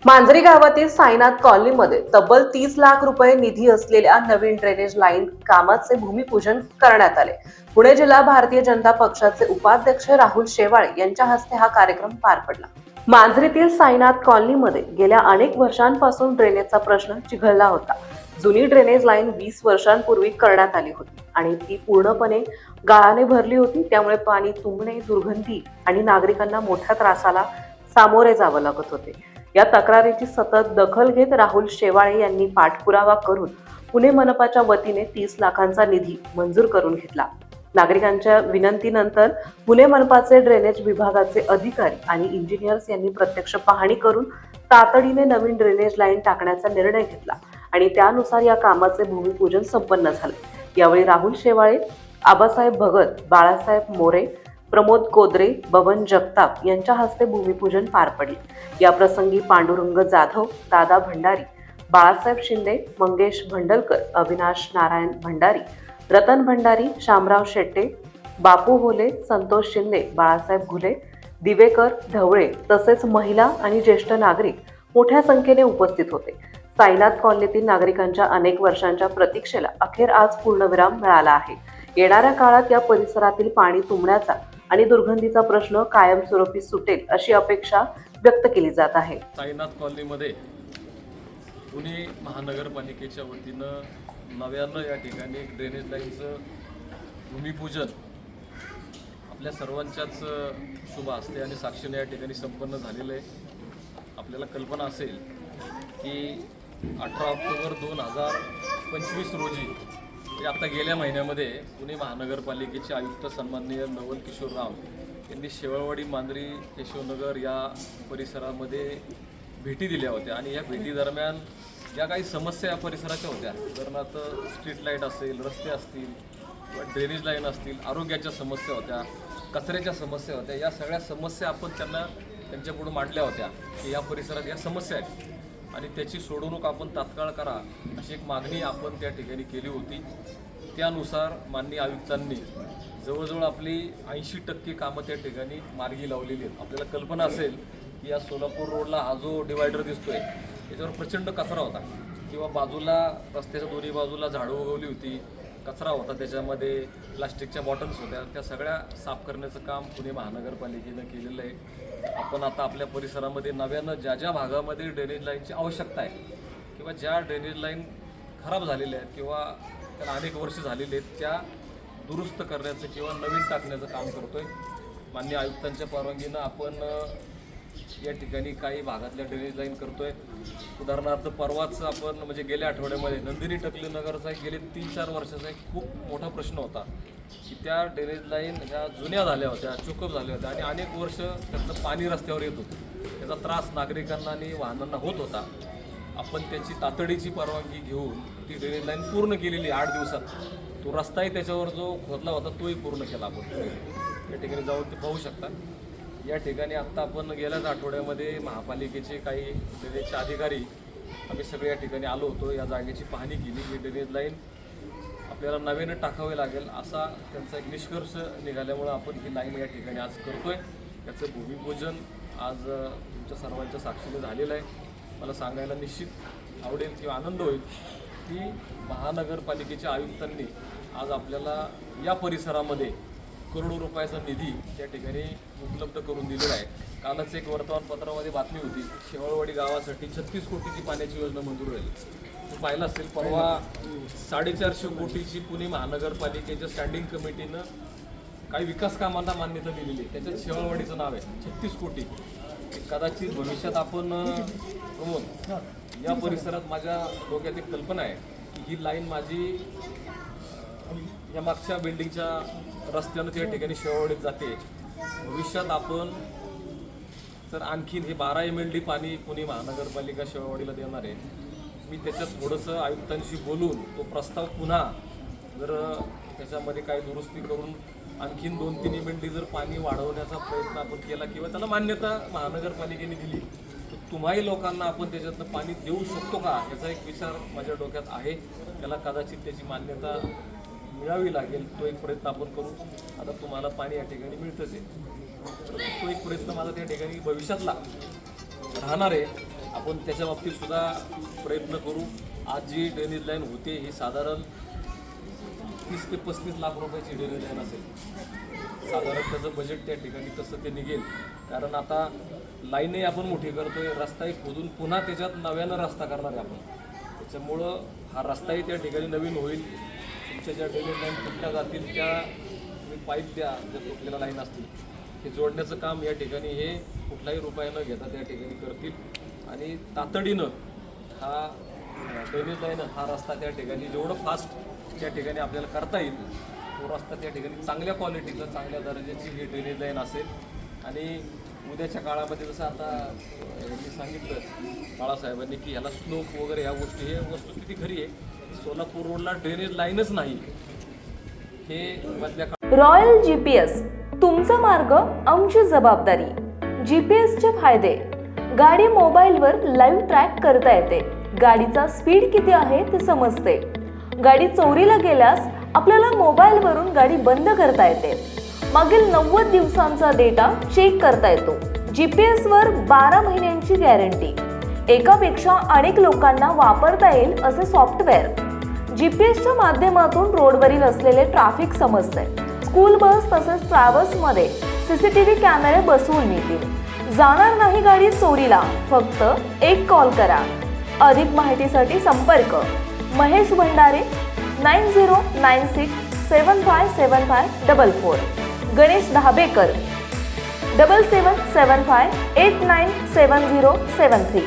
मांजरी गावातील साईनाथ कॉलनीमध्ये तब्बल 30 लाख रुपये निधी असलेल्या नवीन ड्रेनेज लाईन कामाचे भूमिपूजन करण्यात आले. पुणे जिल्हा भारतीय जनता पक्षाचे उपाध्यक्ष राहुल शेवाळे यांच्या हस्ते हा कार्यक्रम पार पडला. मांजरीतील साईनाथ कॉलनीमध्ये गेल्या अनेक वर्षांपासून ड्रेनेजचा प्रश्न चिघळला होता. जुनी ड्रेनेज लाईन 20 वर्षांपूर्वी करण्यात आली होती आणि ती पूर्णपणे गाळाने भरली होती. त्यामुळे पाणी तुंबणे, दुर्गंधी आणि नागरिकांना मोठ्या त्रासाला सामोरे जावं लागत होते. या तक्रारीची सतत दखल घेत राहुल शेवाळे यांनी पाठपुरावा करून पुणे मनपाच्या वतीने 30 लाखांचा निधी मंजूर करून घेतला. नागरिकांच्या विनंतीनंतर पुणे मनपाचे ड्रेनेज विभागाचे अधिकारी आणि इंजिनियर्स यांनी प्रत्यक्ष पाहणी करून तातडीने नवीन ड्रेनेज लाईन टाकण्याचा निर्णय घेतला आणि त्यानुसार या कामाचे भूमिपूजन संपन्न झाले. यावेळी राहुल शेवाळे, आबासाहेब भगत, बाळासाहेब मोरे, प्रमोद कोदरे, बबन जगताप यांच्या हस्ते भूमिपूजन पार पडले. या प्रसंगी पांडुरंग जाधव, दादा भंडारी, बाळासाहेब शिंदे, मंगेश भंडलकर, अविनाश नारायण भंडारी, रतन भंडारी, शामराव शेट्टे, बापू होले, संतोष शिंदे, बाळासाहेब घुले, दिवेकर ढवळे तसेच महिला आणि ज्येष्ठ नागरिक मोठ्या संख्येने उपस्थित होते. साईनाथ कॉलनीतील नागरिकांच्या अनेक वर्षांच्या प्रतीक्षेला अखेर आज पूर्णविराम मिळाला आहे. येणाऱ्या काळात या परिसरातील पाणी तुंबण्याचा आणि दुर्गंधीचा प्रश्न कायमस्वरूपी सुटेल अशी अपेक्षा व्यक्त केली जात आहे. साईनाथ कॉलनीमध्ये पुणे महानगरपालिकेच्या वतीनं नव्यानं या ठिकाणी ड्रेनेज लाईनचं भूमिपूजन आपल्या सर्वांच्याच शुभ हस्ते आणि साक्षीने या ठिकाणी संपन्न झालेलं आहे. आपल्याला कल्पना असेल की 18 ऑक्टोबर 2025 रोजी आता गेल्या महिन्यामध्ये पुणे महानगरपालिकेचे आयुक्त सन्माननीय नवल किशोर राम यांनी शेवाळवाडी, मांजरी, केशवनगर या परिसरामध्ये भेटी दिल्या होत्या आणि या भेटीदरम्यान ज्या काही समस्या या परिसराच्या होत्या, उदाहरणार्थ स्ट्रीट लाईट असेल, रस्ते असतील किंवा ड्रेनेज लाईन असतील, आरोग्याच्या समस्या होत्या, कचऱ्याच्या समस्या होत्या, या सगळ्या समस्या आपण त्यांच्यापुढे मांडल्या होत्या की या परिसरात या समस्या आहेत आणि त्याची सोडवणूक आपण तात्काळ करा अशी एक मागणी आपण त्या ठिकाणी केली होती. त्यानुसार माननीय आयुक्तांनी जवळजवळ आपली 80% कामं त्या ठिकाणी मार्गी लावलेली आहेत. आपल्याला कल्पना असेल की या सोलापूर रोडला हा जो डिवायडर दिसतोय याच्यावर प्रचंड कचरा होता किंवा बाजूला रस्त्याच्या दोन्ही बाजूला झाडं उगवली होती, कचरा होता, त्याच्यामध्ये प्लास्टिकच्या बॉटल्स होत्या. त्या सगळ्या साफ करण्याचं काम पुणे महानगरपालिकेनं केलेलं आहे. आपण आता आपल्या परिसरामध्ये नव्यानं ज्या भागामध्ये ड्रेनेज लाईनची आवश्यकता आहे किंवा ज्या ड्रेनेज लाईन खराब झालेल्या आहेत किंवा त्याला अनेक वर्ष झालेली आहेत त्या दुरुस्त करण्याचं किंवा नवीन टाकण्याचं काम करतो आहे. माननीय आयुक्तांच्या परवानगीनं आपण या ठिकाणी काही भागातल्या ड्रेनेज लाईन करतो आहे. उदाहरणार्थ परवाच आपण म्हणजे गेल्या आठवड्यामध्ये नंदिनी टकले नगरचा एक गेले 3-4 वर्षाचा एक खूप मोठा प्रश्न होता की त्या ड्रेनेज लाईन ह्या जुन्या झाल्या होत्या, चोकअप झाल्या होत्या आणि अनेक वर्ष त्यातलं पाणी रस्त्यावर येत होतं. त्याचा त्रास नागरिकांना आणि वाहनांना होत होता. आपण त्याची तातडीची परवानगी घेऊन ती ड्रेनेज लाईन पूर्ण केलेली 8 दिवसात. तो रस्ताही त्याच्यावर जो खोदला होता तोही पूर्ण केला आपण. या ठिकाणी जाऊन ते पाहू शकता. या ठिकाणी आत्ता आपण गेल्याच आठवड्यामध्ये महापालिकेचे काही ड्रेनेजचे अधिकारी आम्ही सगळे या ठिकाणी आलो होतो. या जागेची पाहणी केली. ही ड्रेनेज लाईन आपल्याला नव्यानं टाकावे लागेल असा त्यांचा एक निष्कर्ष निघाल्यामुळं आपण ही लाईन या ठिकाणी आज करतो आहे. त्याचं भूमिपूजन आज तुमच्या सर्वांच्या साक्षीने झालेलं आहे. मला सांगायला निश्चित आवडेल किंवा आनंद होईल की महानगरपालिकेच्या आयुक्तांनी आज आपल्याला या परिसरामध्ये करोडो रुपयाचा निधी त्या ठिकाणी उपलब्ध करून दिलेला आहे. कालच एक वर्तमानपत्रामध्ये बातमी होती की शेवाळवाडी गावासाठी 36 कोटीची पाण्याची योजना मंजूर झाली. तुम्ही पाहिलं असेल, परवा 450 कोटीची पुणे महानगरपालिकेच्या स्टँडिंग कमिटीनं काही विकास कामांना मान्यता दिलेली आहे. त्याच्यात शेवाळवाडीचं नाव आहे. 36 कोटी. कदाचित भविष्यात आपण या परिसरात माझ्या डोक्यात एक कल्पना आहे की ही लाईन माझी या मागच्या बिल्डिंगच्या रस्त्यानं त्या ठिकाणी शेवाळवाडीत जाते. भविष्यात आपण तर आणखीन हे 12 MLD पाणी पुणे महानगरपालिका शेवाळवाडीला देणार आहे. मी त्याच्यात थोडंसं आयुक्तांशी बोलून तो प्रस्ताव पुन्हा जर त्याच्यामध्ये काही दुरुस्ती करून आणखीन 2-3 MLD जर पाणी वाढवण्याचा प्रयत्न आपण केला किंवा त्याला मान्यता महानगरपालिकेने दिली तर तुम्हाही लोकांना आपण त्याच्यातनं पाणी देऊ शकतो का याचा एक विचार माझ्या डोक्यात आहे. त्याला कदाचित त्याची मान्यता मिळावी लागेल. तो एक प्रयत्न आपण करू. आता तुम्हाला पाणी या ठिकाणी मिळतंच आहे. तो एक प्रयत्न माझा त्या ठिकाणी भविष्यातला राहणार आहे. आपण त्याच्या बाबतीत सुद्धा प्रयत्न करू. आज जी ड्रेनेज लाईन होते ही साधारण 30 ते 35 लाख रुपयाची ड्रेनेज लाईन असेल. साधारण त्याचं बजेट त्या ठिकाणी तसं ते निघेल. कारण आता लाईनही आपण मोठी करतोय, रस्ताही खोदून पुन्हा त्याच्यात नव्यानं रस्ता करणार आहे आपण. त्याच्यामुळं हा रस्ताही त्या ठिकाणी नवीन होईल. तुमच्या ज्या ड्रेनेज लाईन तुटल्या जातील त्या तुम्ही पाईप द्या, ज्या तुटलेल्या लाईन असतील हे जोडण्याचं काम या ठिकाणी हे कुठलाही रुपया न घेता त्या ठिकाणी करतील. आणि तातडीनं हा ड्रेनेज लाईन हा रस्ता त्या ठिकाणी जेवढं फास्ट त्या ठिकाणी आपल्याला करता येईल तो रस्ता त्या ठिकाणी चांगल्या क्वालिटीचा चांगल्या दर्जाची ही ड्रेनेज लाईन असेल. आणि उद्याच्या काळामध्ये जसं आता यांनी सांगितलं बाळासाहेबांनी की ह्याला स्लोप वगैरे ह्या गोष्टी, हे वस्तुस्थिती खरी आहे. सोलापूर रोडला ड्रेनेज लाईनच नाही हे मधल्या रॉयल जीपीएस, तुमचा मार्ग आमची जबाबदारी. जीपीएसचे फायदे: गाडी मोबाईलवर लाईव्ह ट्रॅक करता येते, गाडीचा स्पीड किती आहे ते समजते, गाडी चोरीला गेल्यास आपल्याला मोबाईलवरून गाडी बंद करता येते, मागील 90 दिवसांचा डेटा चेक करता येतो. जीपीएसवर 12 महिन्यांची गॅरंटी, एकापेक्षा अनेक लोकांना वापरता येईल असे सॉफ्टवेअर. जीपीएसच्या माध्यमातून रोडवरील असलेले ट्रॅफिक समजते. स्कूल बस तसेच ट्रॅव्हल्समध्ये सीसीटीव्ही कॅमेरे बसवून मिळतील. जाणार नाही गाडी चोरीला, फक्त एक कॉल करा. अधिक माहितीसाठी संपर्क महेश भंडारे 9096757544, गणेश धाबेकर 7775897073.